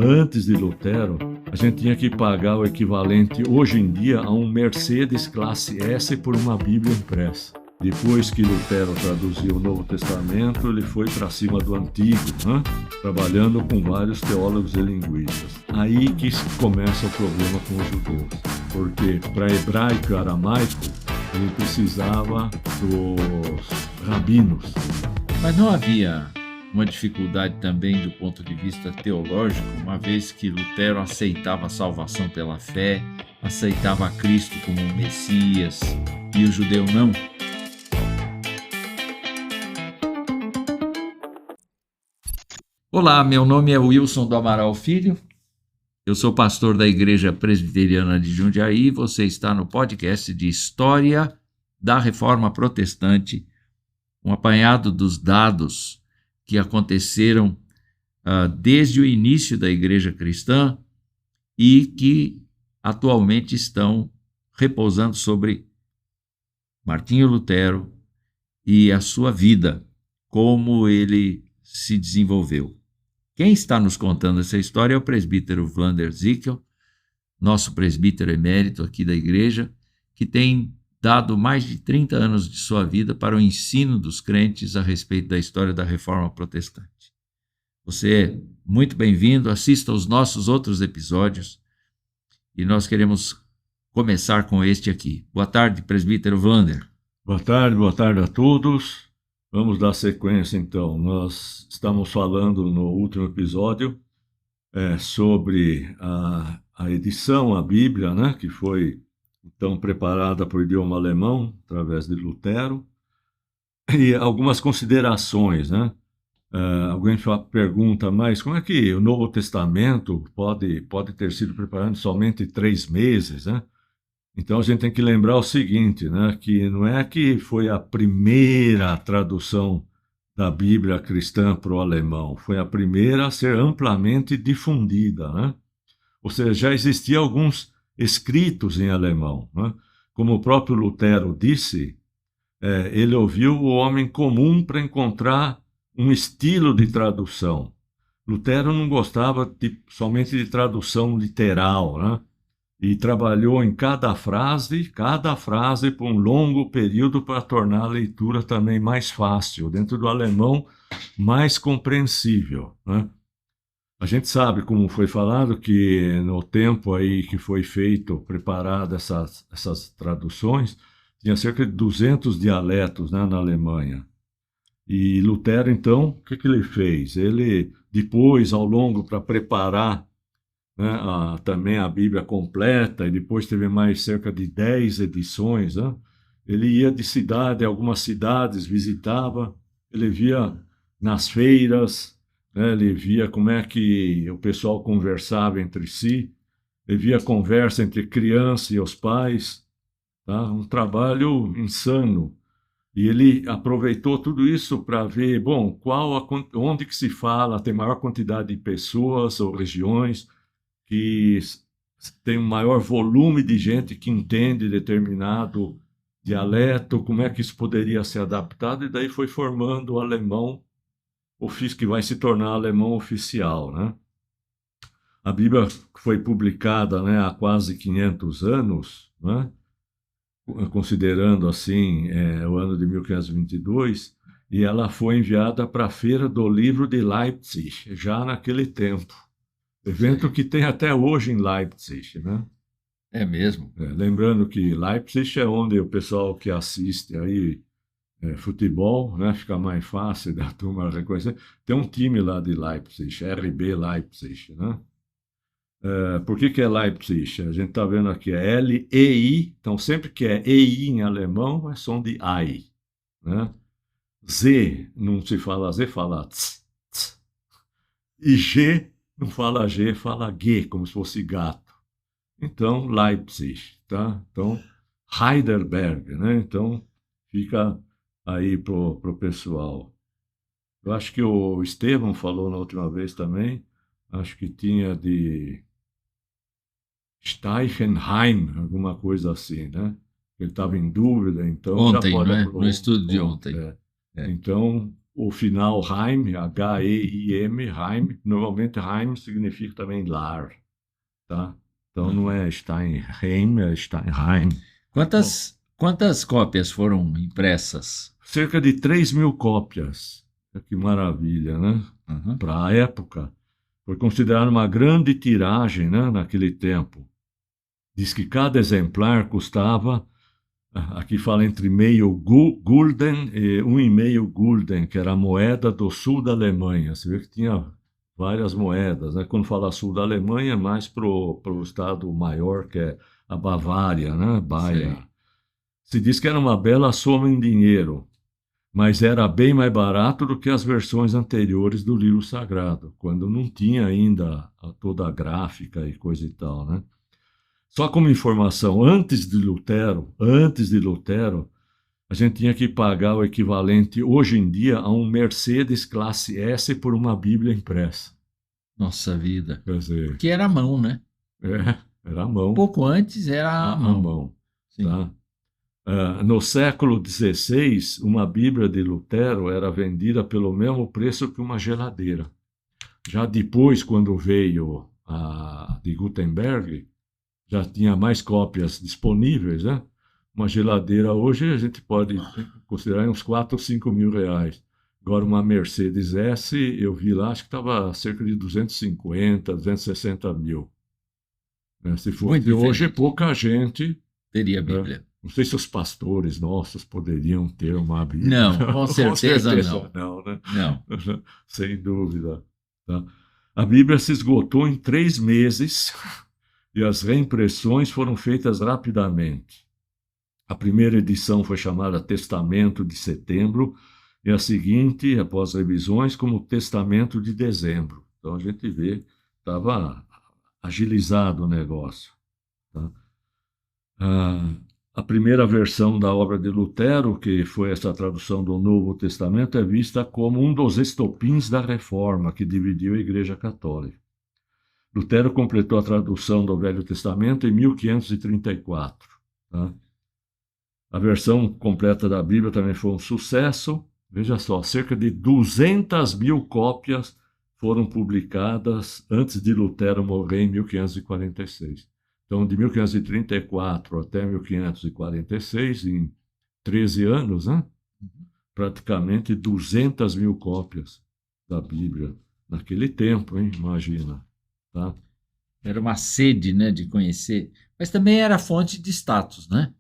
Antes de Lutero, a gente tinha que pagar o equivalente, hoje em dia, a um Mercedes classe S por uma Bíblia impressa. Depois que Lutero traduziu o Novo Testamento, ele foi para cima do Antigo, né? Trabalhando com vários teólogos e linguistas. Aí que começa o problema com os judeus, porque para hebraico e aramaico, ele precisava dos rabinos. Mas não havia uma dificuldade também do ponto de vista teológico, uma vez que Lutero aceitava a salvação pela fé, aceitava Cristo como um Messias e o judeu não? Olá, meu nome é Wilson do Amaral Filho, eu sou pastor da Igreja Presbiteriana de Jundiaí e você está no podcast de História da Reforma Protestante, um apanhado dos dados que aconteceram desde o início da Igreja Cristã e que atualmente estão repousando sobre Martinho Lutero e a sua vida, como ele se desenvolveu. Quem está nos contando essa história é o presbítero Vlander Zickel, nosso presbítero emérito aqui da igreja, que tem dado mais de 30 anos de sua vida para o ensino dos crentes a respeito da história da Reforma Protestante. Você é muito bem-vindo, assista aos nossos outros episódios e nós queremos começar com este aqui. Boa tarde, presbítero Vlander. Boa tarde a todos. Vamos dar sequência, então. Nós estamos falando no último episódio sobre a edição, a Bíblia, né, que foi, então, preparada por idioma alemão, através de Lutero, e algumas considerações, né? Alguém pergunta, mas como é que o Novo Testamento pode ter sido preparado em somente 3 meses, né? Então a gente tem que lembrar o seguinte, né, que não é que foi a primeira tradução da Bíblia cristã para o alemão, foi a primeira a ser amplamente difundida, né? Ou seja, já existiam alguns escritos em alemão, né? Como o próprio Lutero disse, ele ouviu o homem comum para encontrar um estilo de tradução. Lutero não gostava somente de tradução literal, né? E trabalhou em cada frase por um longo período para tornar a leitura também mais fácil, dentro do alemão mais compreensível, né? A gente sabe, como foi falado, que no tempo aí que foi preparada essas traduções, tinha cerca de 200 dialetos, né, na Alemanha. E Lutero, então, o que ele fez? Ele, depois, ao longo, para preparar, né, também a Bíblia completa, e depois teve mais cerca de 10 edições, né? Ele ia de cidade, algumas cidades, visitava, ele via nas feiras, né, ele via como é que o pessoal conversava entre si, ele via conversa entre criança e os pais, tá? Um trabalho insano. E ele aproveitou tudo isso para ver, bom, onde que se fala, tem maior quantidade de pessoas ou regiões, que tem um maior volume de gente que entende determinado dialeto, como é que isso poderia ser adaptado, e daí foi formando o alemão, que vai se tornar alemão oficial, né? A Bíblia foi publicada, né, há quase 500 anos, né? Considerando assim o ano de 1522, e ela foi enviada para a Feira do Livro de Leipzig, já naquele tempo. Evento que tem até hoje em Leipzig, né? É mesmo? Lembrando que Leipzig é onde o pessoal que assiste aí futebol, né, fica mais fácil da turma reconhecer. Tem um time lá de Leipzig, RB Leipzig, né? Por que é Leipzig? A gente está vendo aqui, é L-E-I, então sempre que é E-I em alemão é som de AI, né? Z, não se fala Z, fala tz, tz. E G, não fala G, fala G, como se fosse gato. Então, Leipzig, tá? Então, Heidelberg, né? Então, fica aí pro pessoal. Eu acho que o Estevão falou na última vez também, acho que tinha de Steichenheim, alguma coisa assim, né? Ele estava em dúvida, então Ontem, já não pode é? No estudo de ontem. Então, o final Heim, H-E-I-M, Heim, normalmente Heim significa também lar, tá? Então não é Steinheim, é Steinheim. Quantas cópias foram impressas? Cerca de 3.000 cópias. Que maravilha, né? Uhum. Para a época, foi considerado uma grande tiragem, né, naquele tempo. Diz que cada exemplar custava, aqui fala entre meio gulden e 1,5 gulden, que era a moeda do sul da Alemanha. Você vê que tinha várias moedas, né? Quando fala sul da Alemanha, é mais para o estado maior, que é a Bavária, né? Baia. Sei. Se diz que era uma bela soma em dinheiro, mas era bem mais barato do que as versões anteriores do livro sagrado, quando não tinha ainda toda a gráfica e coisa e tal, né? Só como informação, antes de Lutero, a gente tinha que pagar o equivalente hoje em dia a um Mercedes classe S por uma Bíblia impressa. Nossa vida. Quer dizer, Porque era a mão, né? era a mão, Pouco antes era a a mão. mão, Sim. tá? No século XVI, uma Bíblia de Lutero era vendida pelo mesmo preço que uma geladeira. Já depois, quando veio a de Gutenberg, já tinha mais cópias disponíveis, né? Uma geladeira hoje a gente pode considerar uns 4 ou 5 mil reais. Agora, uma Mercedes S, eu vi lá, acho que estava cerca de 250, 260 mil. Né? Se Muito fosse hoje, diferente. pouca gente, Teria né? Bíblia. Não sei se os pastores nossos poderiam ter uma Bíblia. Não, com certeza não. Não, né? Não. Sem dúvida. Tá? A Bíblia se esgotou em 3 meses e as reimpressões foram feitas rapidamente. A primeira edição foi chamada Testamento de Setembro e a seguinte, após revisões, como Testamento de Dezembro. Então a gente vê, estava agilizado o negócio. Tá? A primeira versão da obra de Lutero, que foi essa tradução do Novo Testamento, é vista como um dos estopins da Reforma que dividiu a Igreja Católica. Lutero completou a tradução do Velho Testamento em 1534. Tá? A versão completa da Bíblia também foi um sucesso. Veja só, cerca de 200.000 cópias foram publicadas antes de Lutero morrer em 1546. Então, de 1534 até 1546, em 13 anos, né? Praticamente 200.000 cópias da Bíblia naquele tempo, hein? Imagina, tá? Era uma sede, né, de conhecer. Mas também era fonte de status, né?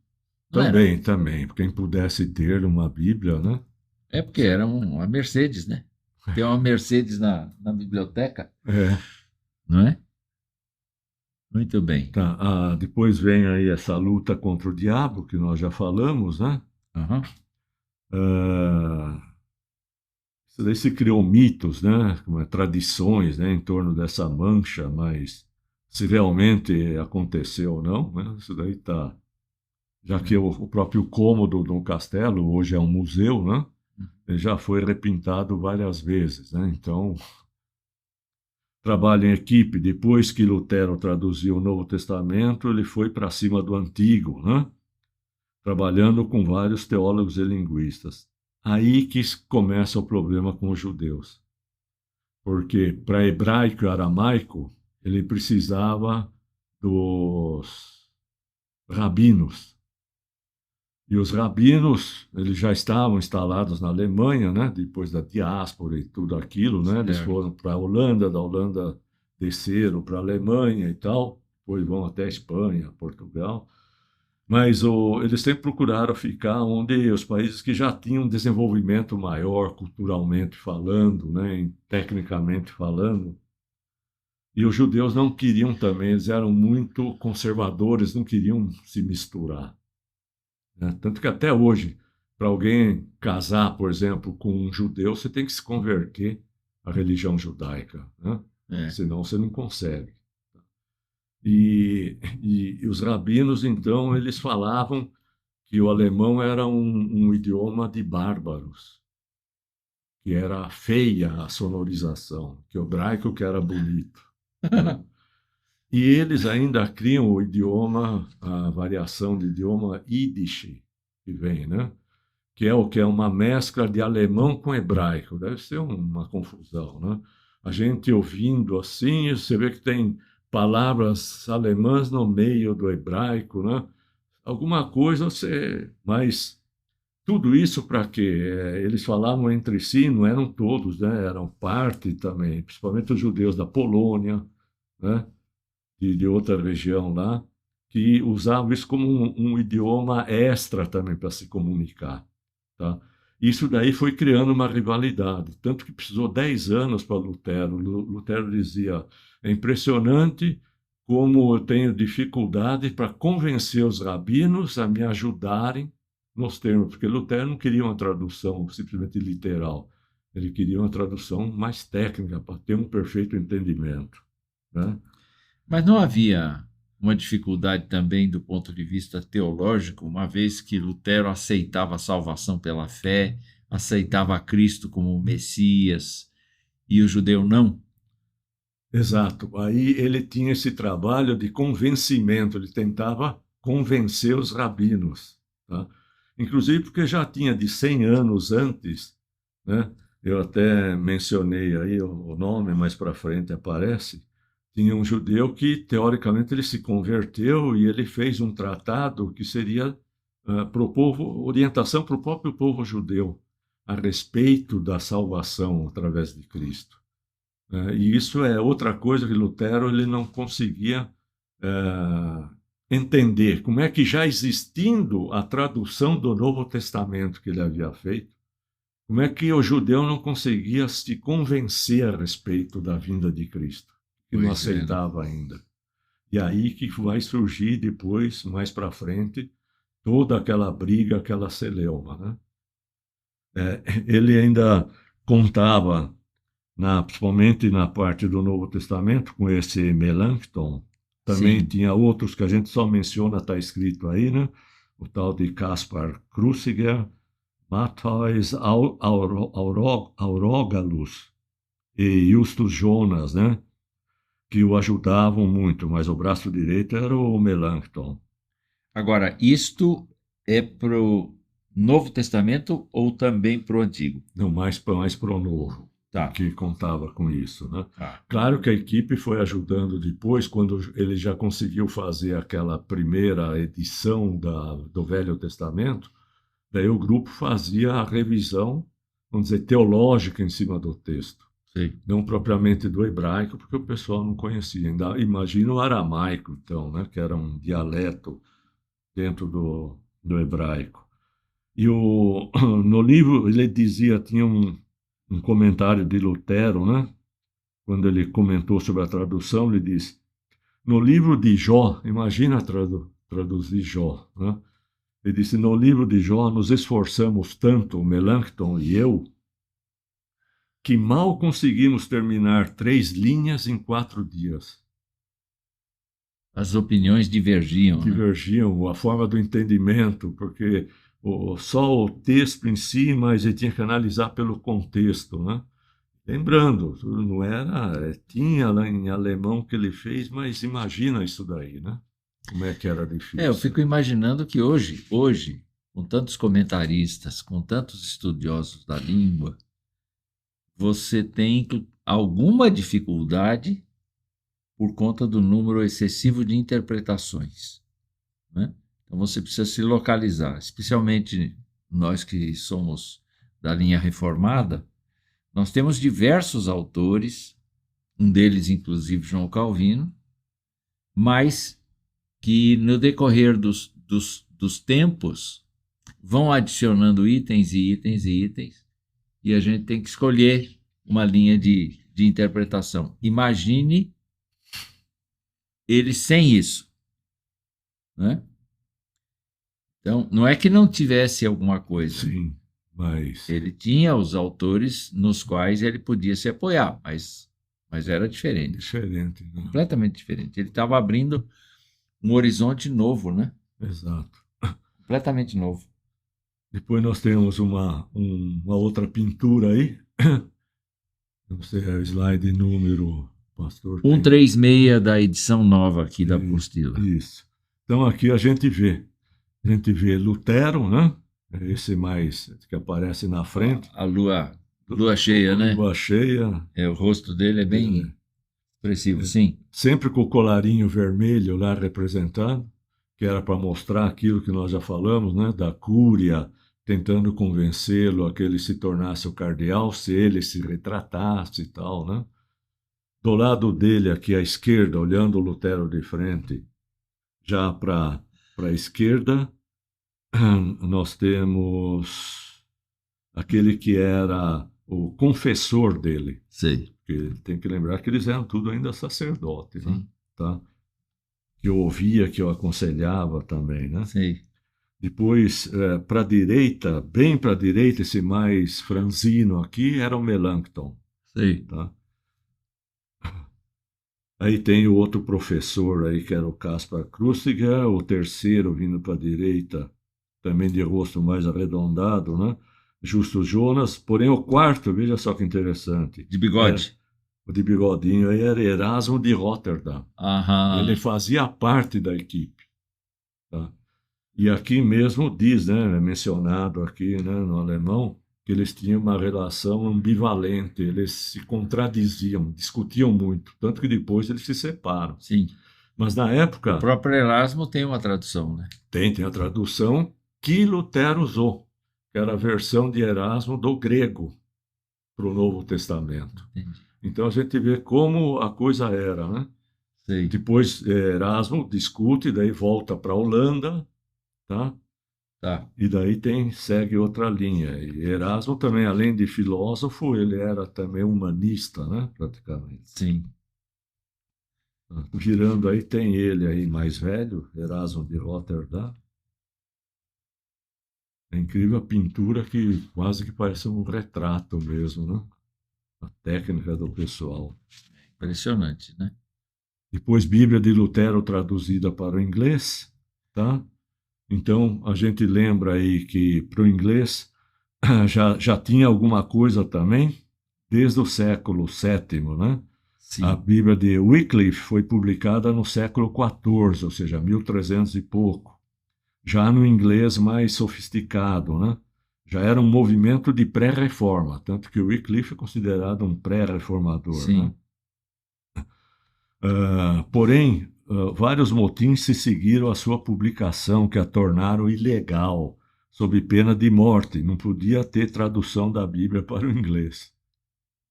Não era? Também, quem pudesse ter uma Bíblia, né? É porque era uma Mercedes, né? Tem uma Mercedes na biblioteca, É, não é? Muito bem. tá. Depois vem aí essa luta contra o diabo, que nós já falamos, né? Aham. Ah, isso daí se criou mitos, né? Como tradições, né? Em torno dessa mancha, mas se realmente aconteceu ou não, né? Isso daí tá. Já que o próprio cômodo do castelo hoje é um museu, né? Ele já foi repintado várias vezes, né? Então, trabalho em equipe. Depois que Lutero traduziu o Novo Testamento, ele foi para cima do Antigo, né? Trabalhando com vários teólogos e linguistas. Aí que começa o problema com os judeus. Porque para hebraico e aramaico, ele precisava dos rabinos. E os rabinos, eles já estavam instalados na Alemanha, né? Depois da diáspora e tudo aquilo, né? Eles Certo. foram para a Holanda, da Holanda desceram para a Alemanha e tal, depois vão até a Espanha, Portugal. Mas eles sempre procuraram ficar onde os países que já tinham um desenvolvimento maior, culturalmente falando, né? Tecnicamente falando. E os judeus não queriam também, eles eram muito conservadores, não queriam se misturar. Né? Tanto que até hoje, para alguém casar, por exemplo, com um judeu, você tem que se converter à religião judaica, né? É. Senão você não consegue. E os rabinos, então, eles falavam que o alemão era um idioma de bárbaros, que era feia a sonorização, que o hebraico que era bonito. Né? E eles ainda criam o idioma, a variação de idioma Yiddish, que vem, né? que é o que é uma mescla de alemão com hebraico. Deve ser uma confusão, né? A gente ouvindo assim, você vê que tem palavras alemãs no meio do hebraico, né? Alguma coisa você... Mas tudo isso para quê? Eles falavam entre si, não eram todos, né? Eram parte também, principalmente os judeus da Polônia, né? De outra região lá, que usavam isso como um idioma extra também para se comunicar, tá? Isso daí foi criando uma rivalidade, tanto que precisou 10 anos para Lutero. Lutero dizia, é impressionante como eu tenho dificuldade para convencer os rabinos a me ajudarem nos termos, porque Lutero não queria uma tradução simplesmente literal, ele queria uma tradução mais técnica para ter um perfeito entendimento, né? Mas não havia uma dificuldade também do ponto de vista teológico, uma vez que Lutero aceitava a salvação pela fé, aceitava Cristo como o Messias e o judeu não? Exato. Aí ele tinha esse trabalho de convencimento, ele tentava convencer os rabinos, tá? Inclusive porque já tinha de 100 anos antes, né? Eu até mencionei aí o nome, mais para frente aparece, tinha um judeu que, teoricamente, ele se converteu e ele fez um tratado que seria para o povo, orientação para o próprio povo judeu, a respeito da salvação através de Cristo. E isso é outra coisa que Lutero ele não conseguia entender. Como é que já existindo a tradução do Novo Testamento que ele havia feito, como é que o judeu não conseguia se convencer a respeito da vinda de Cristo, que não aceitava ainda. E aí que vai surgir depois, mais para frente, toda aquela briga, aquela celeuma, né? Ele ainda contava, principalmente na parte do Novo Testamento, com esse Melanchthon. Também Sim. tinha outros que a gente só menciona, está escrito aí, né? O tal de Caspar Cruciger, Matthäus Aurogalus e Justus Jonas, né? Que o ajudavam muito, mas o braço direito era o Melanchthon. Agora, isto é para o Novo Testamento ou também para o Antigo? Não, mais para o Novo. Tá. Que contava com isso, né? Tá. Claro que a equipe foi ajudando depois, quando ele já conseguiu fazer aquela primeira edição do Velho Testamento, daí o grupo fazia a revisão, vamos dizer, teológica em cima do texto. Sim. Não propriamente do hebraico, porque o pessoal não conhecia. Ainda imagina o aramaico, então, né? Que era um dialeto dentro do hebraico. E no livro ele dizia, tinha um comentário de Lutero, né? Quando ele comentou sobre a tradução, ele diz: no livro de Jó, imagina traduzir Jó, né? Ele disse: no livro de Jó, nos esforçamos tanto, Melanchthon e eu, que mal conseguimos terminar 3 linhas em 4 dias. As opiniões divergiam, né? Divergiam, a forma do entendimento, porque só o texto em si, mas ele tinha que analisar pelo contexto, né? Lembrando, não era, tinha lá em alemão que ele fez, mas imagina isso daí, né? Como é que era difícil. Eu fico imaginando que hoje, com tantos comentaristas, com tantos estudiosos da língua, você tem alguma dificuldade por conta do número excessivo de interpretações, né? Então você precisa se localizar, especialmente nós que somos da linha reformada. Nós temos diversos autores, um deles inclusive João Calvino, mas que no decorrer dos tempos vão adicionando itens e itens e itens, e a gente tem que escolher uma linha de interpretação. Imagine ele sem isso, né? Então, não é que não tivesse alguma coisa. Sim, mas... Ele tinha os autores nos quais ele podia se apoiar, mas era diferente. Diferente, né? Completamente diferente. Ele estava abrindo um horizonte novo, né? Exato. Completamente novo. Depois nós temos uma outra pintura aí. Não sei, é o slide número, pastor. 136 da edição nova aqui da apostila. Isso. Então aqui a gente vê Lutero, né? esse mais que aparece na frente. A lua cheia, né? Lua cheia. O rosto dele é bem expressivo, sim. Sempre com o colarinho vermelho lá representando, que era para mostrar aquilo que nós já falamos, né? Da cúria, tentando convencê-lo a que ele se tornasse o cardeal, se ele se retratasse e tal, né? Do lado dele, aqui à esquerda, olhando o Lutero de frente, já para a esquerda, nós temos aquele que era o confessor dele. Sei. Porque tem que lembrar que eles eram tudo ainda sacerdotes, né? Tá? Que eu ouvia, que eu aconselhava também, né? Sei. Depois, para a direita, bem para a direita, esse mais franzino aqui, era o Melanchthon. Sei. Tá? Aí tem o outro professor aí, que era o Caspar Cruciger, o terceiro vindo para a direita, também de rosto mais arredondado, né? Justo Jonas, porém o quarto, veja só que interessante. De bigode. O de bigodinho aí era Erasmo de Rotterdam. Aham. Ele fazia parte da equipe. Tá? E aqui mesmo diz, né, é mencionado aqui, né, no alemão, que eles tinham uma relação ambivalente, eles se contradiziam, discutiam muito, tanto que depois eles se separam. Sim. Mas na época... O próprio Erasmo tem uma tradução, né? Tem a tradução que Lutero usou, que era a versão de Erasmo do grego para o Novo Testamento. Entendi. Então a gente vê como a coisa era, né? Sei. Depois Erasmo discute, daí volta para a Holanda, tá? Tá. E daí segue outra linha. E Erasmo também, além de filósofo, ele era também humanista, né? Praticamente. Sim. Virando aí, tem ele aí mais velho, Erasmo de Rotterdam. É incrível a pintura que quase que parece um retrato mesmo, né? A técnica do pessoal. Impressionante, né? Depois, Bíblia de Lutero traduzida para o inglês, tá? Então, a gente lembra aí que para o inglês já tinha alguma coisa também, desde o século VII, né? Sim. A Bíblia de Wycliffe foi publicada no século XIV, ou seja, 1300 e pouco. Já no inglês mais sofisticado, né? Já era um movimento de pré-reforma, tanto que o Wycliffe é considerado um pré-reformador. Sim. Né? Porém, vários motins se seguiram à sua publicação, que a tornaram ilegal, sob pena de morte. Não podia ter tradução da Bíblia para o inglês.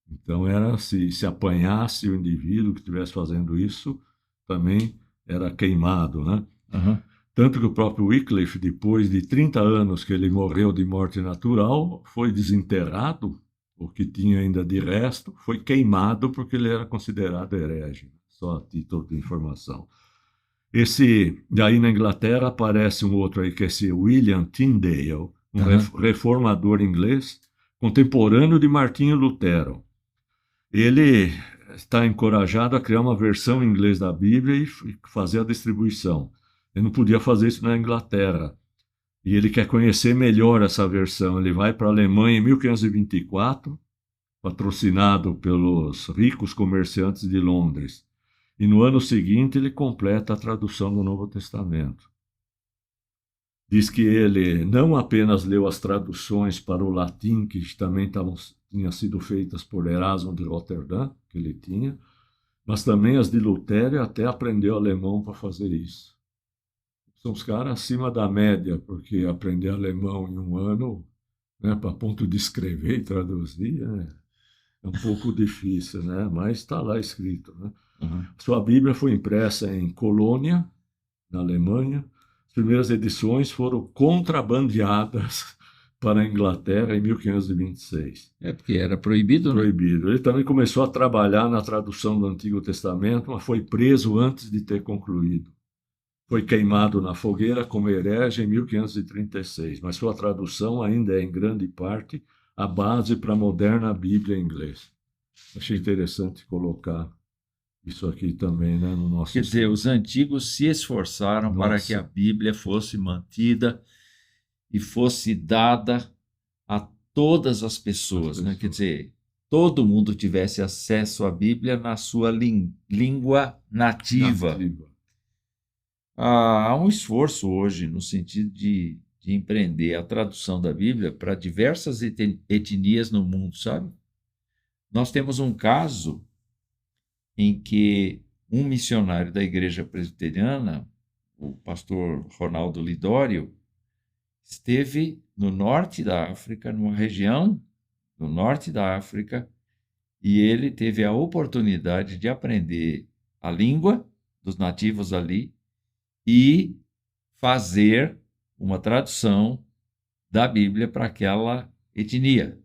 Então, era se apanhasse o indivíduo que estivesse fazendo isso, também era queimado, né? Uhum. Tanto que o próprio Wycliffe, depois de 30 anos que ele morreu de morte natural, foi desenterrado, o que tinha ainda de resto, foi queimado porque ele era considerado herege, só a título de informação. Daí na Inglaterra aparece um outro aí, que é esse William Tyndale, um reformador inglês, contemporâneo de Martinho Lutero. Ele está encorajado a criar uma versão em inglês da Bíblia e fazer a distribuição. Ele não podia fazer isso na Inglaterra. E ele quer conhecer melhor essa versão. Ele vai para a Alemanha em 1524, patrocinado pelos ricos comerciantes de Londres. E no ano seguinte ele completa a tradução do Novo Testamento. Diz que ele não apenas leu as traduções para o latim, que também tinham sido feitas por Erasmo de Rotterdam, que ele tinha, mas também as de Lutero, e até aprendeu alemão para fazer isso. São os caras acima da média, porque aprender alemão em um ano, né, para ponto de escrever e traduzir, é um pouco difícil, né? Mas está lá escrito. Né? Sua Bíblia foi impressa em Colônia, na Alemanha. As primeiras edições foram contrabandeadas para a Inglaterra em 1526. Porque era proibido, né? Proibido. Ele também começou a trabalhar na tradução do Antigo Testamento, mas foi preso antes de ter concluído. Foi queimado na fogueira como herege em 1536, mas sua tradução ainda é, em grande parte, a base para a moderna Bíblia em inglês. Achei interessante colocar isso aqui também, né, no nosso... Quer dizer, os antigos se esforçaram para que a Bíblia fosse mantida e fosse dada a todas as pessoas, né? Quer dizer, todo mundo tivesse acesso à Bíblia na sua língua nativa. Há um esforço hoje no sentido de de empreender a tradução da Bíblia para diversas etnias no mundo, sabe? Nós temos um caso em que um missionário da Igreja Presbiteriana, o pastor Ronaldo Lidório, esteve no norte da África, numa região do norte da África, e ele teve a oportunidade de aprender a língua dos nativos ali e fazer uma tradução da Bíblia para aquela etnia.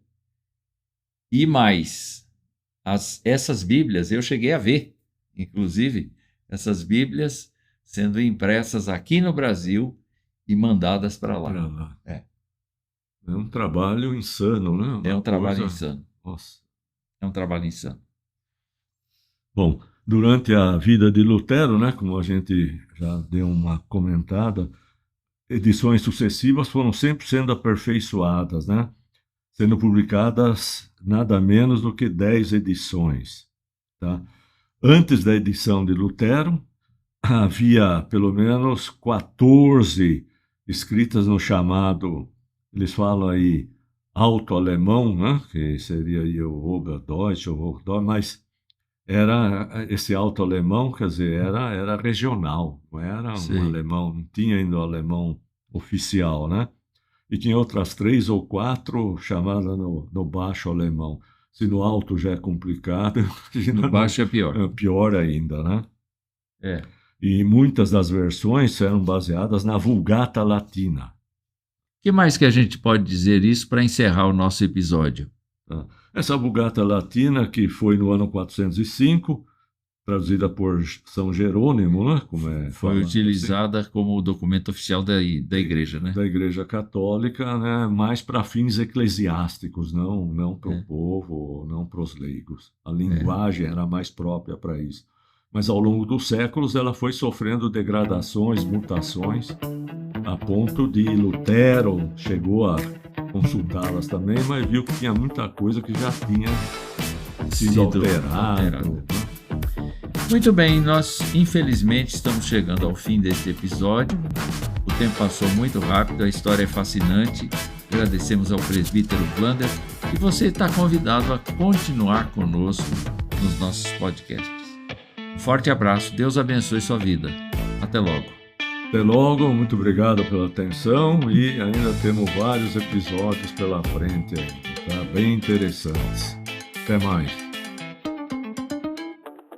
E mais, essas Bíblias eu cheguei a ver, inclusive, essas Bíblias sendo impressas aqui no Brasil e mandadas para lá. É um trabalho insano, né? É um trabalho insano. Nossa. É um trabalho insano. Bom, durante a vida de Lutero, né, como a gente já deu uma comentada, edições sucessivas foram sempre sendo aperfeiçoadas, né? Sendo publicadas nada menos do que 10 edições. Tá? Antes da edição de Lutero, havia pelo menos 14 escritas no chamado, eles falam aí, alto-alemão, né? Que seria aí o Oberdeutsch, ou Hochdeutsch, mas era esse alto-alemão, quer dizer, era regional, não era um alemão, não tinha ainda o alemão oficial, né? E tinha outras 3 ou 4 chamadas no baixo alemão. Se no alto já é complicado, no baixo é pior. É pior ainda, né? É. E muitas das versões eram baseadas na Vulgata Latina. O que mais que a gente pode dizer isso para encerrar o nosso episódio? Tá. Essa Vulgata Latina, que foi no ano 405, traduzida por São Jerônimo, né? Foi utilizada como documento oficial da Igreja, né? Da Igreja Católica, né? Mais para fins eclesiásticos, não para o povo, não para os leigos. A linguagem era mais própria para isso. Mas ao longo dos séculos ela foi sofrendo degradações, mutações, a ponto de Lutero chegou a consultá-las também, mas viu que tinha muita coisa que já tinha sido alterado. Muito bem, nós infelizmente estamos chegando ao fim deste episódio. O tempo passou muito rápido, a história é fascinante. Agradecemos ao presbítero Wander e você está convidado a continuar conosco nos nossos podcasts. Um forte abraço, Deus abençoe sua vida. Até logo. Até logo, muito obrigado pela atenção e ainda temos vários episódios pela frente, tá? Bem interessantes. Até mais.